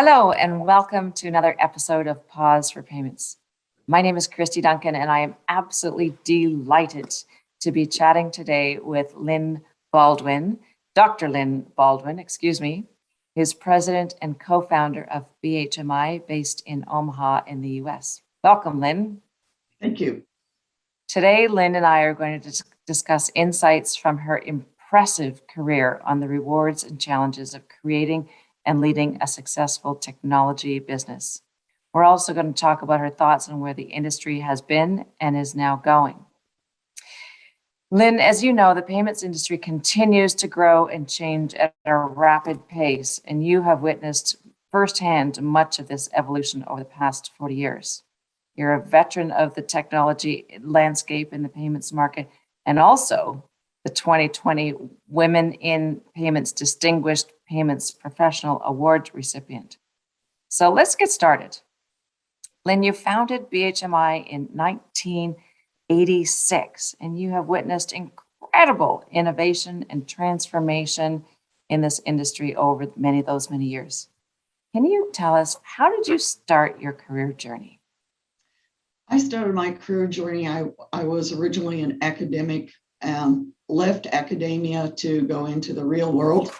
Hello, and welcome to another episode of Pause for Payments. My name is Kristy Duncan, and I am absolutely delighted to be chatting today with Lynne Baldwin, Dr. Lynne Baldwin, who's president and co-founder of BHMI based in Omaha in the US. Welcome, Lynne. Thank you. Today, Lynne and I are going to discuss insights from her impressive career on the rewards and challenges of creating and leading a successful technology business. We're also going to talk about her thoughts on where the industry has been and is now going. Lynne, as you know, the payments industry continues to grow and change at a rapid pace, and you have witnessed firsthand much of this evolution over the past 40 years. You're a veteran of the technology landscape in the payments market, and also the 2020 Women in Payments Distinguished Payments Professional Award recipient. So let's get started. Lynne, you founded BHMI in 1986, and you have witnessed incredible innovation and transformation in this industry over many years. Can you tell us, how did you start your career journey? I started my career journey. I was originally an academic, left academia to go into the real world,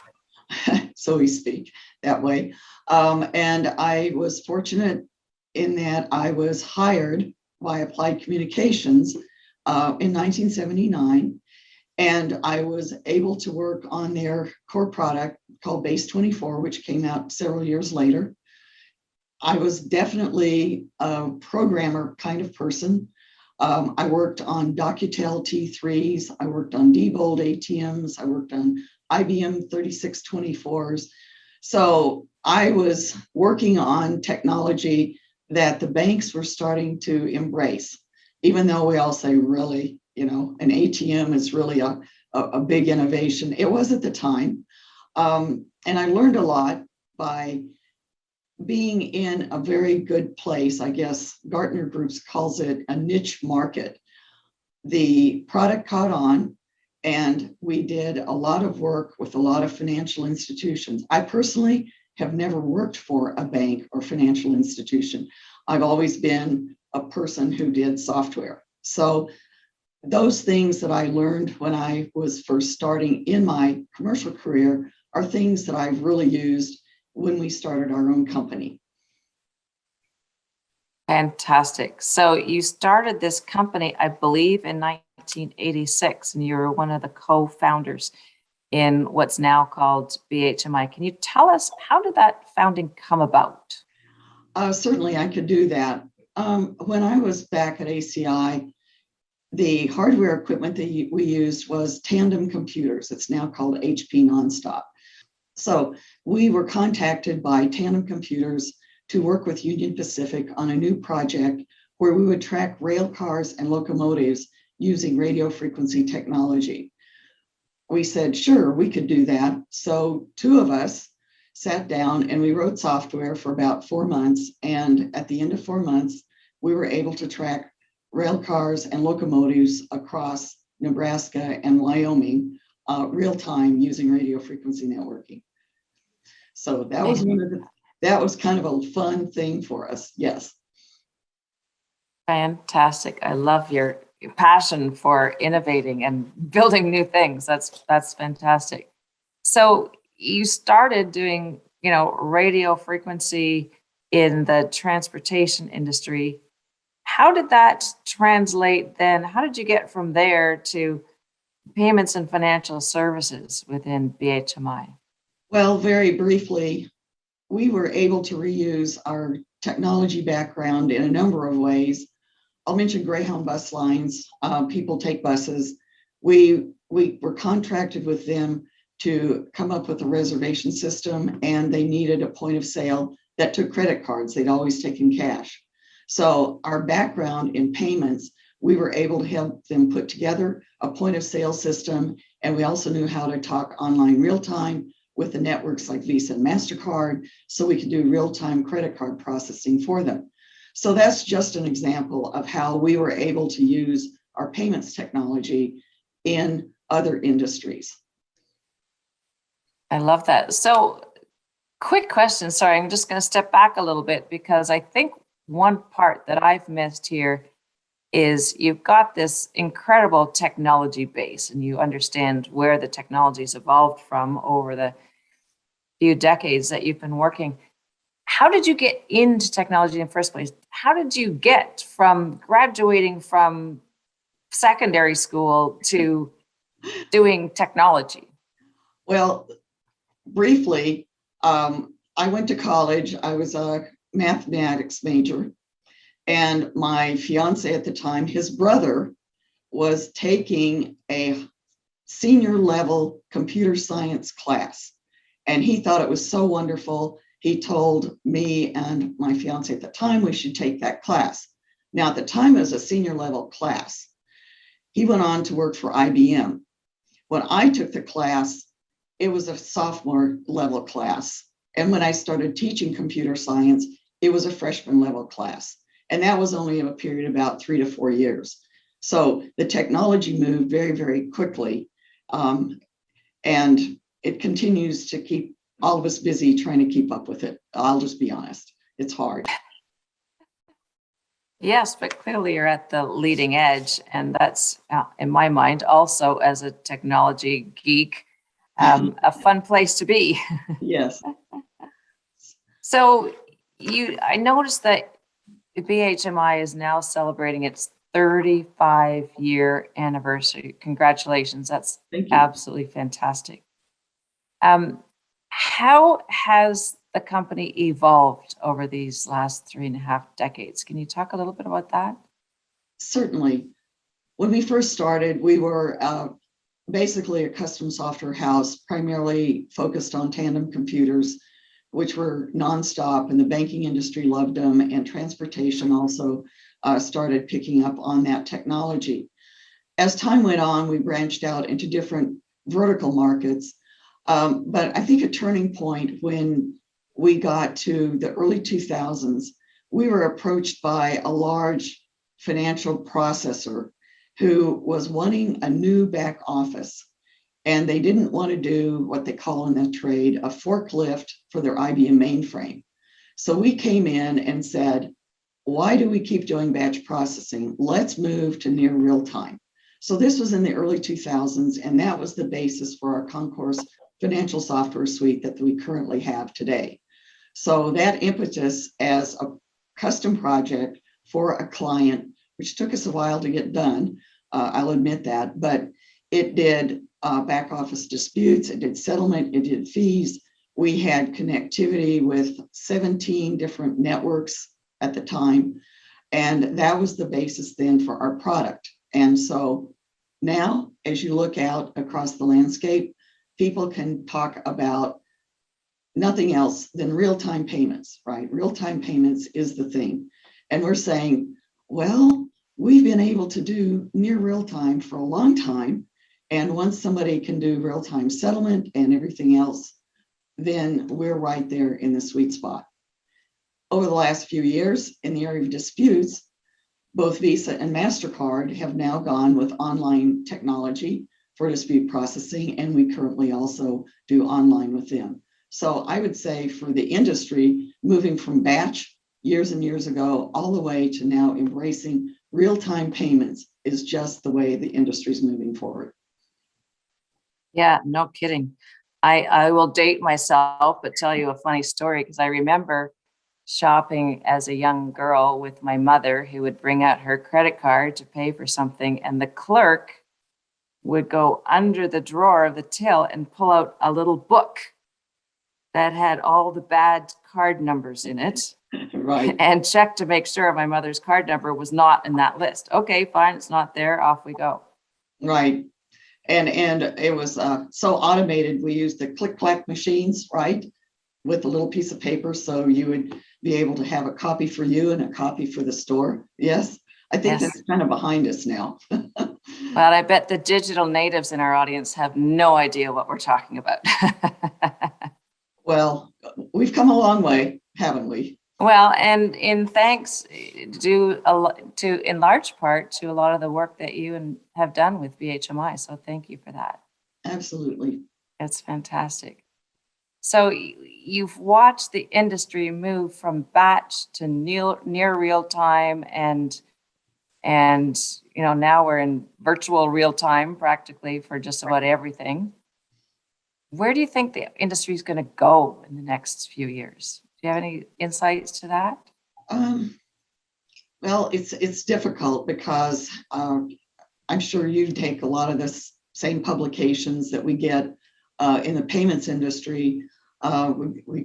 so we speak that way. And I was fortunate in that I was hired by Applied Communications in 1979, and I was able to work on their core product called Base 24, which came out several years later. I was definitely a programmer kind of person. I worked on Docutel T3s, I worked on Diebold ATMs, I worked on IBM 3624s. So I was working on technology that the banks were starting to embrace, even though we all say really, an ATM is really a big innovation. It was at the time. And I learned a lot by being in a very good place. I guess Gartner Groups calls it a niche market. The product caught on, and we did a lot of work with a lot of financial institutions. I personally have never worked for a bank or financial institution. I've always been a person who did software. So those things that I learned when I was first starting in my commercial career are things that I've really used when we started our own company. Fantastic. So you started this company, I believe, in 1986, and you were one of the co-founders in what's now called BHMI. Can you tell us, how did that founding come about? Certainly, I could do that. When I was back at ACI, the hardware equipment that we used was Tandem computers. It's now called HP Nonstop. So we were contacted by Tandem Computers to work with Union Pacific on a new project where we would track rail cars and locomotives using radio frequency technology. We said, sure, we could do that. So two of us sat down and we wrote software for about 4 months. And at the end of 4 months, we were able to track rail cars and locomotives across Nebraska and Wyoming real time using radio frequency networking. So that was that was kind of a fun thing for us. Yes. Fantastic. I love your passion for innovating and building new things. That's fantastic. So you started doing, radio frequency in the transportation industry. How did that translate then? How did you get from there to payments and financial services within BHMI? Well, very briefly, we were able to reuse our technology background in a number of ways. I'll mention Greyhound bus lines. People take buses. We were contracted with them to come up with a reservation system, and they needed a point of sale that took credit cards. They'd always taken cash. So our background in payments, we were able to help them put together a point of sale system, and we also knew how to talk online real time with the networks like Visa and MasterCard, so we could do real-time credit card processing for them. So that's just an example of how we were able to use our payments technology in other industries. I love that. So Quick question. Sorry, I'm just going to step back a little bit because I think one part that I've missed here is you've got this incredible technology base and you understand where the technology's evolved from over the few decades that you've been working. How did you get into technology in the first place? How did you get from graduating from secondary school to doing technology? Well, briefly, I went to college. I was a mathematics major, and my fiance at the time, his brother, was taking a senior level computer science class, and he thought it was so wonderful. He told me and my fiance at the time we should take that class. Now, at the time, it was a senior level class. He went on to work for IBM. When I took the class, it was a sophomore level class. And when I started teaching computer science, it was a freshman level class. And that was only a period of about 3 to 4 years. So the technology moved very, very quickly. And it continues to keep all of us busy trying to keep up with it. I'll just be honest. It's hard. Yes, but clearly you're at the leading edge. And that's, in my mind, also as a technology geek, a fun place to be. Yes. So I noticed that BHMI is now celebrating its 35-year anniversary. Congratulations. That's Thank you. absolutely fantastic. How has the company evolved over these last 3.5 decades? Can you talk a little bit about that? Certainly. When we first started, we were basically a custom software house, primarily focused on tandem computers, which were nonstop, and the banking industry loved them, and transportation also started picking up on that technology. As time went on, we branched out into different vertical markets. But I think a turning point when we got to the early 2000s, we were approached by a large financial processor who was wanting a new back office. And they didn't want to do what they call in the trade a forklift for their IBM mainframe. So we came in and said, why do we keep doing batch processing? Let's move to near real time. So this was in the early 2000s, and that was the basis for our Concourse financial software suite that we currently have today. So that impetus as a custom project for a client, which took us a while to get done, I'll admit that, but it did back office disputes, it did settlement, it did fees. We had connectivity with 17 different networks at the time, and that was the basis then for our product. And so now, as you look out across the landscape, people can talk about nothing else than real-time payments, right? Real-time payments is the thing. And we're saying, well, we've been able to do near real-time for a long time. And once somebody can do real-time settlement and everything else, then we're right there in the sweet spot. Over the last few years, in the area of disputes, both Visa and MasterCard have now gone with online technology for dispute processing, and we currently also do online with them. So I would say for the industry, moving from batch years and years ago all the way to now embracing real-time payments is just the way the industry is moving forward. Yeah, no kidding. I will date myself, but tell you a funny story because I remember shopping as a young girl with my mother who would bring out her credit card to pay for something, and the clerk would go under the drawer of the till and pull out a little book that had all the bad card numbers in it. Right. And check to make sure my mother's card number was not in that list. Okay, fine, it's not there, off we go. Right. And it was so automated. We used the click-clack machines, right, with a little piece of paper, so you would be able to have a copy for you and a copy for the store. Yes, I think Yes. that's kind of behind us now. Well, I bet the digital natives in our audience have no idea what we're talking about. Well, we've come a long way, haven't we? Well, and in thanks to in large part to a lot of the work that you have done with BHMI. So thank you for that. Absolutely. It's fantastic. So you've watched the industry move from batch to near real time, and now we're in virtual real time practically for just about everything. Where do you think the industry is going to go in the next few years? Do you have any insights to that? Well, it's difficult because I'm sure you take a lot of the same publications that we get in the payments industry.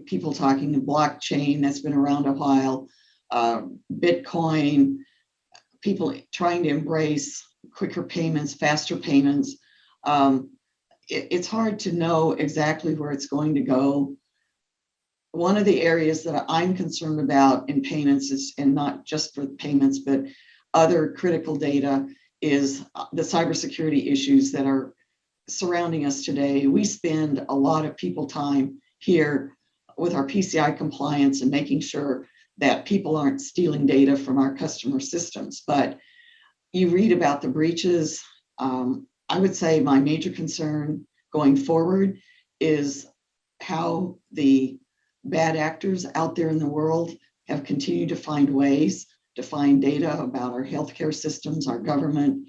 People talking blockchain that's been around a while, Bitcoin, people trying to embrace quicker payments, faster payments. It's hard to know exactly where it's going to go. One of the areas that I'm concerned about in payments is, and not just for payments, but other critical data, is the cybersecurity issues that are surrounding us today. We spend a lot of people time here with our PCI compliance and making sure that people aren't stealing data from our customer systems. But you read about the breaches. I would say my major concern going forward is how the bad actors out there in the world have continued to find ways to find data about our healthcare systems, our government,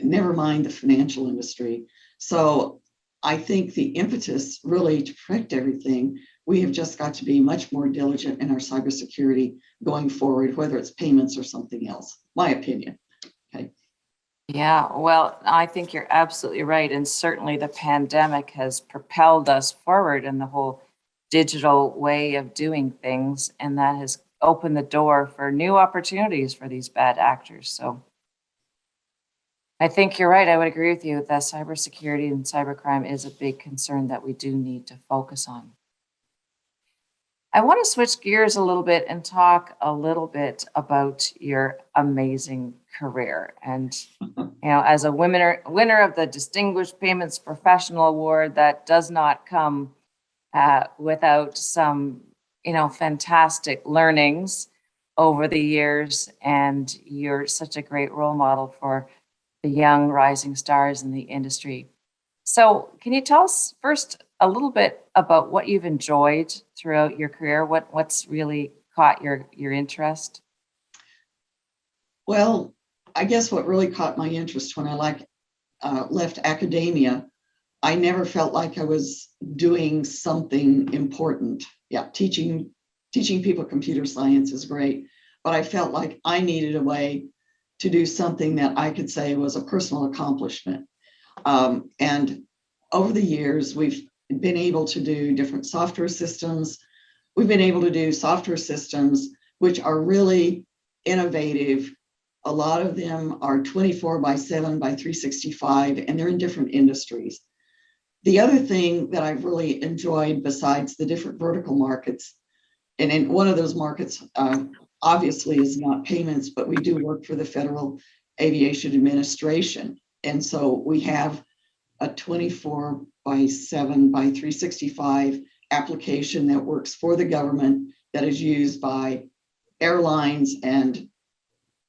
never mind the financial industry. So I think the impetus really to protect everything, we have just got to be much more diligent in our cybersecurity going forward, whether it's payments or something else, my opinion. Okay. Yeah, well, I think you're absolutely right. And certainly the pandemic has propelled us forward in the whole digital way of doing things. And that has opened the door for new opportunities for these bad actors. So I think you're right. I would agree with you that cybersecurity and cybercrime is a big concern that we do need to focus on. I want to switch gears a little bit and talk a little bit about your amazing career. And, as a winner of the Distinguished Payments Professional Award, that does not come without some, fantastic learnings over the years. And you're such a great role model for the young rising stars in the industry. So can you tell us first a little bit about what you've enjoyed throughout your career? What's really caught your interest? Well, I guess what really caught my interest when I left academia, I never felt like I was doing something important. Yeah, teaching people computer science is great, but I felt like I needed a way to do something that I could say was a personal accomplishment. And over the years, we've been able to do different software systems. We've been able to do software systems which are really innovative. A lot of them are 24/7 by 365, and they're in different industries. The other thing that I've really enjoyed, besides the different vertical markets, and in one of those markets, obviously is not payments, but we do work for the Federal Aviation Administration. And so we have a 24/7 by 365 application that works for the government that is used by airlines and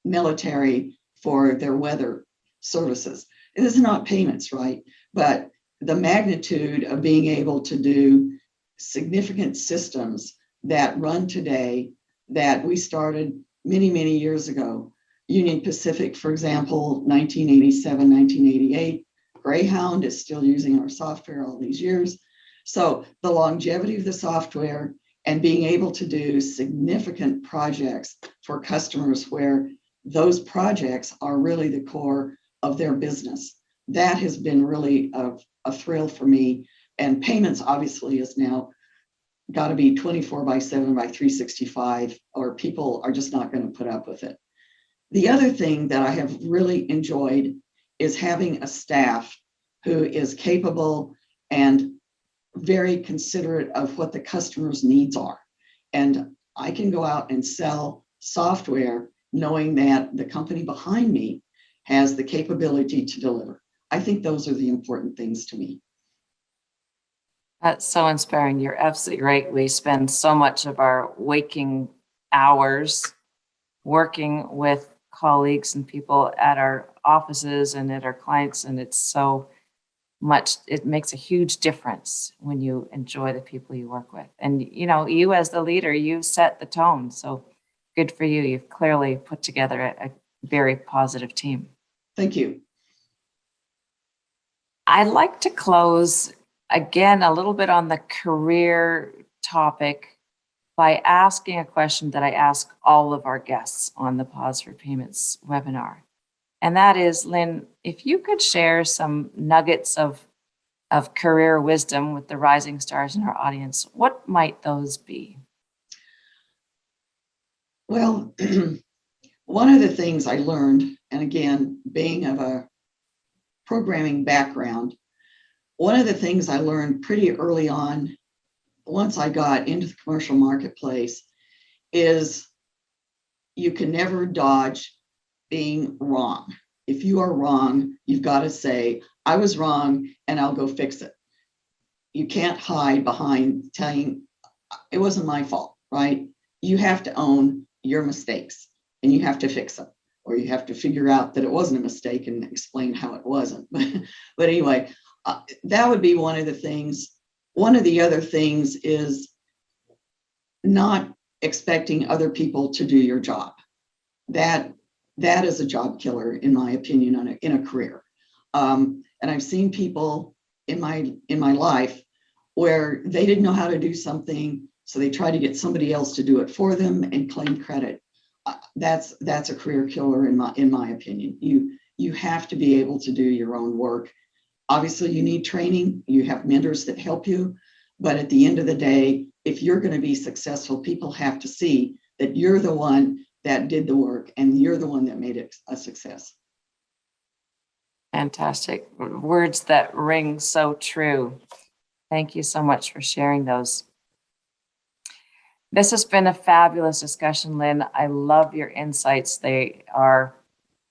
military for their weather services. It is not payments, right? But the magnitude of being able to do significant systems that run today that we started many, many years ago. Union Pacific, for example, 1987, 1988. Greyhound is still using our software all these years. So the longevity of the software and being able to do significant projects for customers where those projects are really the core of their business. That has been really a thrill for me. And payments obviously is now got to be 24/7 by 365, or people are just not going to put up with it. The other thing that I have really enjoyed is having a staff who is capable and very considerate of what the customer's needs are. And I can go out and sell software knowing that the company behind me has the capability to deliver. I think those are the important things to me. That's so inspiring. You're absolutely right. We spend so much of our waking hours working with colleagues and people at our offices and at our clients, and it's so it makes a huge difference when you enjoy the people you work with. And, you know, you as the leader, you set the tone. So good for you. You've clearly put together a very positive team. Thank you. I'd like to close again a little bit on the career topic by asking a question that I ask all of our guests on the Pause for Payments webinar. And that is, Lynn, if you could share some nuggets of career wisdom with the rising stars in our audience, what might those be? Well, one of the things I learned, and again, being of a programming background, one of the things I learned pretty early on, once I got into the commercial marketplace, is you can never dodge being wrong. If you are wrong, you've got to say, I was wrong and I'll go fix it. You can't hide behind telling it wasn't my fault, right? You have to own your mistakes and you have to fix them, or you have to figure out that it wasn't a mistake and explain how it wasn't. But anyway, that would be one of the things. One of the other things is not expecting other people to do your job. That is a job killer, in my opinion, in a career. And I've seen people in my life where they didn't know how to do something, so they tried to get somebody else to do it for them and claim credit. That's a career killer in my opinion. You have to be able to do your own work. Obviously, you need training. You have mentors that help you, but at the end of the day, if you're going to be successful, people have to see that you're the one that did the work and you're the one that made it a success. Fantastic. Words that ring so true. Thank you so much for sharing those. This has been a fabulous discussion, Lynn. I love your insights. They are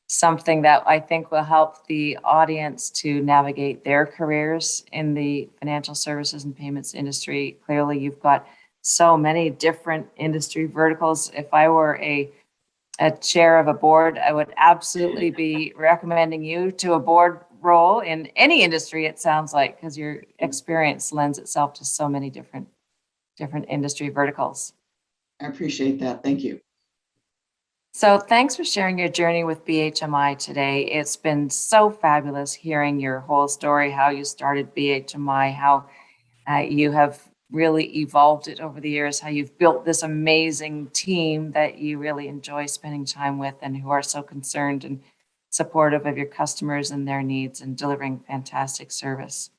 something that I think will help the audience to navigate their careers in the financial services and payments industry. Clearly, you've got so many different industry verticals. If I were a chair of a board, I would absolutely be recommending you to a board role in any industry, it sounds like, because your experience lends itself to so many different industry verticals. I appreciate that. Thank you. So thanks for sharing your journey with BHMI today. It's been so fabulous hearing your whole story, how you started BHMI, how you have really evolved it over the years, how you've built this amazing team that you really enjoy spending time with and who are so concerned and supportive of your customers and their needs and delivering fantastic service.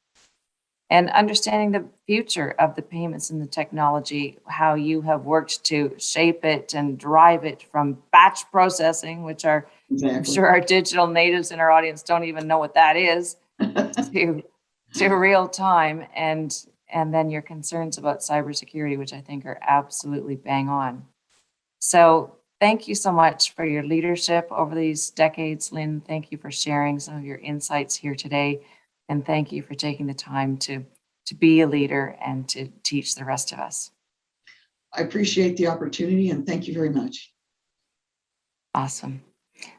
And understanding the future of the payments and the technology, how you have worked to shape it and drive it from batch processing, which are, exactly. I'm sure our digital natives in our audience don't even know what that is, to real time, and then your concerns about cybersecurity, which I think are absolutely bang on. So thank you so much for your leadership over these decades, Lynn. Thank you for sharing some of your insights here today. And thank you for taking the time to be a leader and to teach the rest of us. I appreciate the opportunity and thank you very much. Awesome.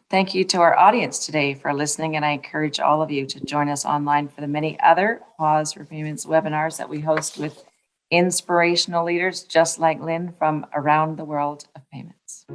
Thank you to our audience today for listening, and I encourage all of you to join us online for the many other Pause for Payments webinars that we host with inspirational leaders just like Lynn from around the world of payments.